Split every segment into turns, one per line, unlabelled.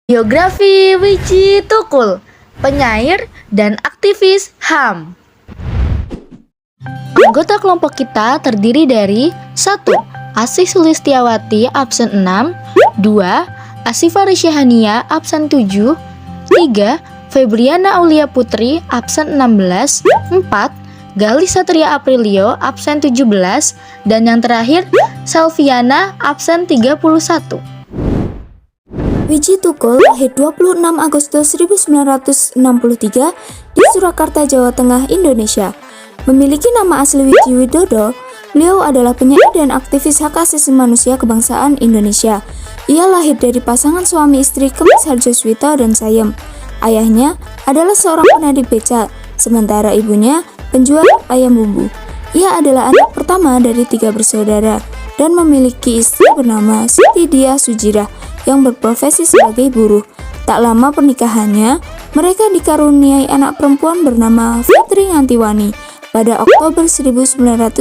Biografi Wiji Tukul, penyair dan aktivis HAM. Anggota kelompok kita terdiri dari 1. Asih Sulistiawati absen 6, 2. Asifa Risyahania absen 7, 3. Febriana Aulia Putri absen 16, 4. Gali Satria Aprilio absen 17, dan yang terakhir Selviana absen 31.
Wiji Tukul lahir 26 Agustus 1963 di Surakarta, Jawa Tengah, Indonesia. Memiliki nama asli Wiji Widodo, beliau adalah penyair dan aktivis hak asasi manusia kebangsaan Indonesia. Ia lahir dari pasangan suami istri Kemis Harjoswito dan Sayem. Ayahnya adalah seorang penadik beca, sementara ibunya penjual ayam bumbu. Ia adalah anak pertama dari 3 bersaudara dan memiliki istri bernama Siti Diah Sujirah yang berprofesi sebagai buruh. Tak lama pernikahannya, mereka dikaruniai anak perempuan bernama Fitri Ngantiwani pada Oktober 1989.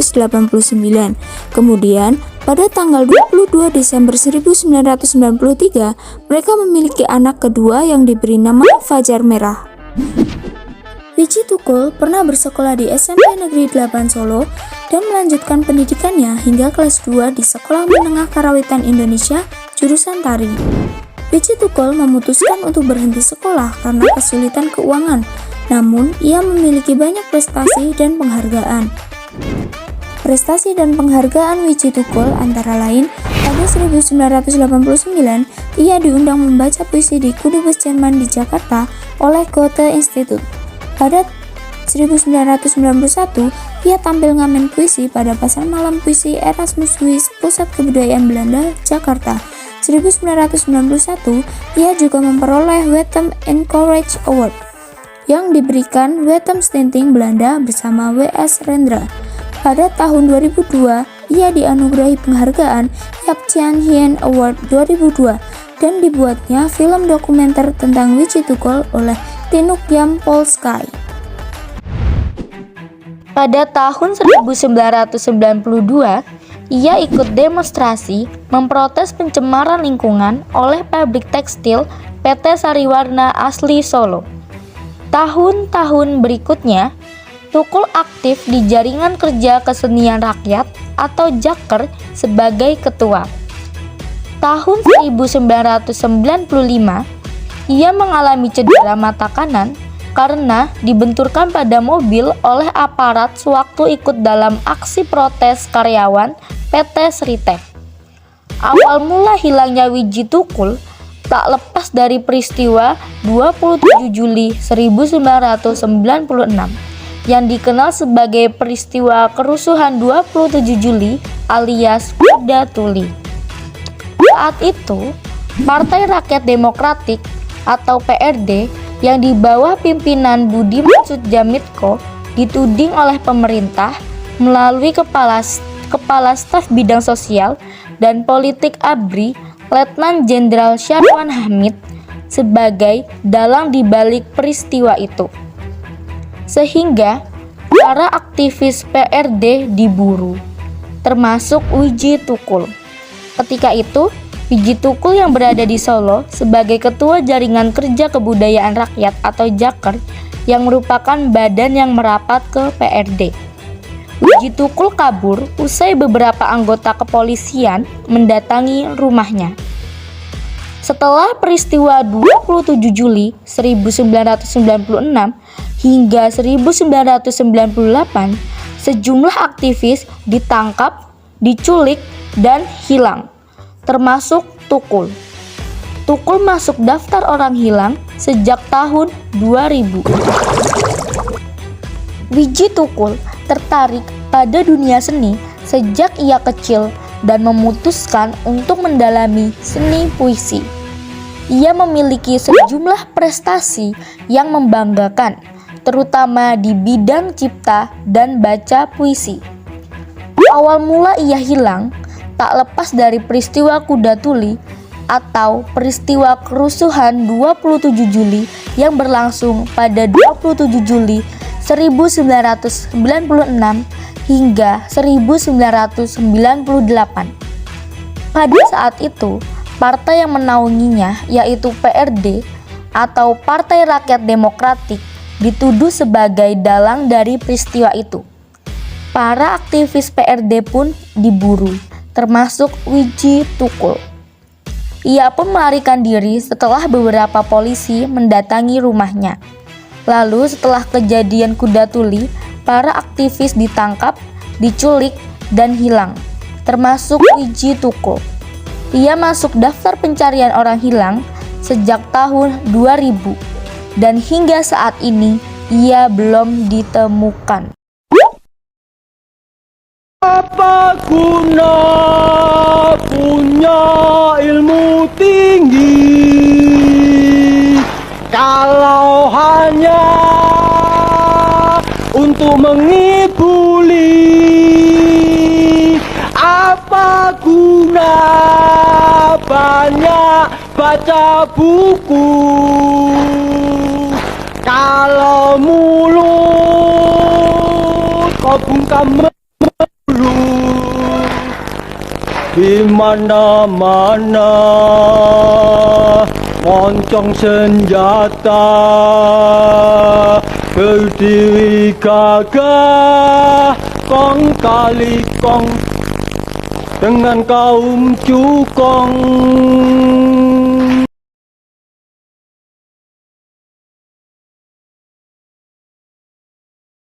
Kemudian, pada tanggal 22 Desember 1993, mereka memiliki anak kedua yang diberi nama Fajar Merah. Wiji Tukul pernah bersekolah di SMP Negeri 8 Solo dan melanjutkan pendidikannya hingga kelas 2 di Sekolah Menengah Karawitan Indonesia, jurusan tari. Wiji Tukul memutuskan untuk berhenti sekolah karena kesulitan keuangan, namun ia memiliki banyak prestasi dan penghargaan. Prestasi dan penghargaan Wiji Tukul antara lain, pada 1989 ia diundang membaca puisi di Kudubes Jerman di Jakarta oleh Goethe Institut. Pada 1991, ia tampil ngamen puisi pada Pasar Malam Puisi Erasmus Huis, Pusat Kebudayaan Belanda, Jakarta. 1991, ia juga memperoleh Wetem Encourage Award yang diberikan Wetem Stichting Belanda bersama W.S. Rendra. Pada tahun 2002, ia dianugerahi penghargaan Yap Chian Hien Award 2002 dan dibuatnya film dokumenter tentang Wiji Tukul oleh Tinuk Yam Polskai.
Pada tahun 1992, ia ikut demonstrasi memprotes pencemaran lingkungan oleh pabrik tekstil PT Sariwarna Asli Solo. Tahun-tahun berikutnya, Tukul aktif di Jaringan Kerja Kesenian Rakyat atau JAKER sebagai ketua. Tahun 1995, ia mengalami cedera mata kanan karena dibenturkan pada mobil oleh aparat sewaktu ikut dalam aksi protes karyawan PT Sritek. Awal mula hilangnya Wiji Tukul tak lepas dari peristiwa 27 Juli 1996 yang dikenal sebagai peristiwa kerusuhan 27 Juli alias Kuda Tuli. Saat itu, Partai Rakyat Demokratik atau PRD yang di bawah pimpinan Budiman Sujatmiko dituding oleh pemerintah melalui Kepala Staf Bidang Sosial dan Politik ABRI Letnan Jenderal Syarwan Hamid sebagai dalang dibalik peristiwa itu. Sehingga para aktivis PRD diburu, termasuk Wiji Tukul. Ketika itu, Wiji Tukul yang berada di Solo sebagai Ketua Jaringan Kerja Kebudayaan Rakyat atau JAKER yang merupakan badan yang merapat ke PRD. Wiji Tukul kabur usai beberapa anggota kepolisian mendatangi rumahnya. Setelah peristiwa 27 Juli 1996 hingga 1998, sejumlah aktivis ditangkap, diculik, dan hilang, termasuk Tukul. Tukul masuk daftar orang hilang sejak tahun 2000. Wiji Tukul tertarik pada dunia seni sejak ia kecil dan memutuskan untuk mendalami seni puisi. Ia memiliki sejumlah prestasi yang membanggakan, terutama di bidang cipta dan baca puisi. Awal mula ia hilang tak lepas dari peristiwa Kuda Tuli atau peristiwa kerusuhan 27 Juli yang berlangsung pada 27 Juli 1996 hingga 1998. Pada saat itu, partai yang menaunginya yaitu PRD atau Partai Rakyat Demokratik dituduh sebagai dalang dari peristiwa itu. Para aktivis PRD pun diburu, termasuk Wiji Tukul. Ia pun melarikan diri setelah beberapa polisi mendatangi rumahnya. Lalu setelah kejadian Kuda Tuli, para aktivis ditangkap, diculik, dan hilang, termasuk Wiji Tukul. Ia masuk daftar pencarian orang hilang sejak tahun 2000 dan hingga saat ini ia belum ditemukan.
Apa guna punya ilmu tinggi kalau hanya untuk mengibuli? Apa guna banyak baca buku kalau mulut kau bungkam di mana-mana moncong senjata berdiri gagah kong kali kong dengan kaum cukong